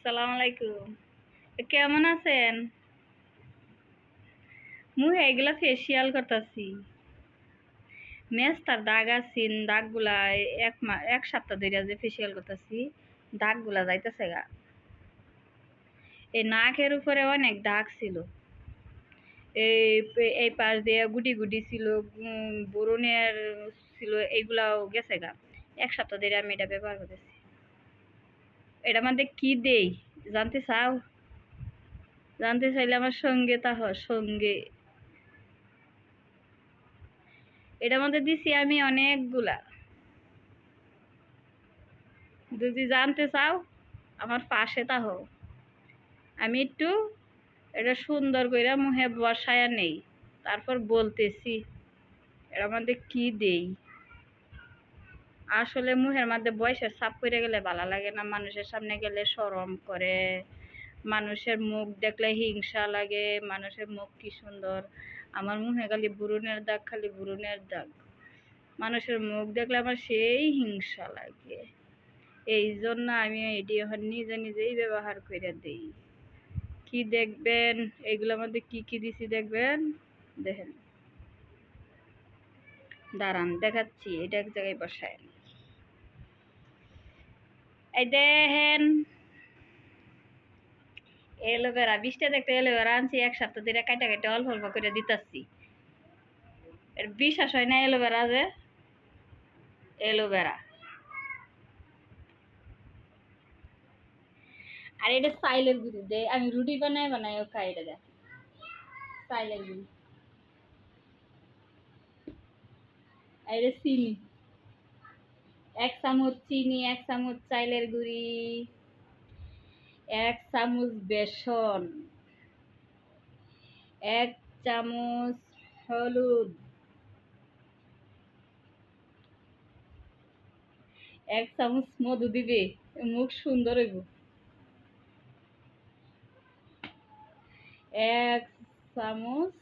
আসসালামু আলাইকুম। কেমন আছেন? মুই এগুলা ফেসিয়াল করতাছি। মেস্তার দাগ আছিন, দাগগুলা এক সপ্তাহ ধরে যে ফেসিয়াল করতাছি, দাগগুলা যাইতেছে গা। এই নাকের উপরে অনেক দাগ ছিল। এই পাশ দিয়ে গুটি গুটি ছিল, ব্রণের ছিল, এইগুলাও গেছে গা। এক সপ্তাহ ধরে আমি এটা ব্যবহার করতেছি। এটার মধ্যে কি দেই জানতে চাও? জানতে চাইলে আমার সঙ্গে সঙ্গে। এটার মধ্যে দিছি আমি অনেকগুলা। যদি জানতে চাও আমার পাশে তাহো। আমি একটু এটা সুন্দর করে মুখে বসায়া নেই, তারপর বলতেছি এটার মধ্যে কি দেই। আসলে মুখের মধ্যে বয়সের ছাপ পড়ে গেলে ভালো লাগে না, মানুষের সামনে গেলে শরম করে, মানুষের মুখ দেখলে হিংসা লাগে। মানুষের মুখ কি সুন্দর, আমার মুখে খালি ব্রণের দাগ, খালি ব্রণের দাগ। মানুষের মুখ দেখলে আমার সেই হিংসা লাগে। এই জন্য আমি এটি এখন নিজে নিজেই ব্যবহার করে দিই। কি দেখবেন এগুলোর মধ্যে কি কি দিছি দেখবেন, দেখেন, দাঁড়ান দেখাচ্ছি। এটা এক জায়গায় বসায়, এই দেখেন এলোভেরা। 20টা দেখতে এলোভেরা আনছি, এক সপ্তাহ ধরে কাটা কাটা অল্প অল্প করে দিতেছি। এর বিশ্বাস হয় না? এলোভেরা যে এলোভেরা, আর এটা চাইলের গুঁড়ি দে, আমি রুটি বানাই বানাই খাই। এটা দেখ চাইলের গুঁড়ি, আর এটা চিনি। 1 চামচ চিনি, 1 চামচ চাইলের গুঁড়ি, 1 চামচ বেসন, 1 চামচ হলুদ, 1 চামচ মধু দিবে, মুখ সুন্দর হইব। 1 চামচ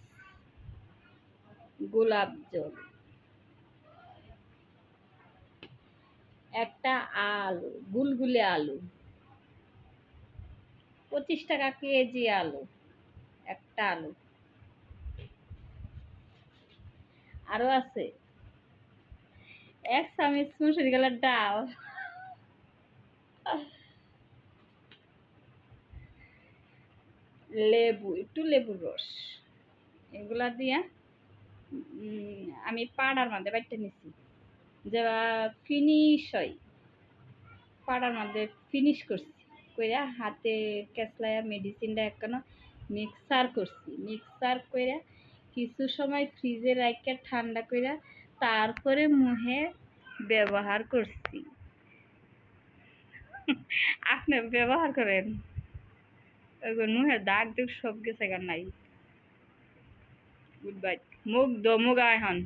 গোলাপ জল, একটা আলু, গুলগুলে আলু, 25 টাকা কেজি আলু, একটা আলু। আরো আছে 1 চামচ মুসুরি কালার ডাল, লেবু, একটু লেবুর রস। এগুলা দিয়া আমি পাড়ার মধ্যে বাইটে নিছি, যে ফিনিশ হয়। পাড়ার মধ্যে ফিনিশ করছি কইরা হাতে কেসলাইয়া মেডিসিনটা একখানা মিক্সার করছি। মিক্সার কইরা কিছু সময় ফ্রিজে রাখিয়া ঠান্ডা কইরা তারপরে মুখে ব্যবহার করছি। আপনি ব্যবহার করেন? মুখের দাগ দুগ সব গেছে গা নাই। Good bye. মুখ দো মুগা এখন।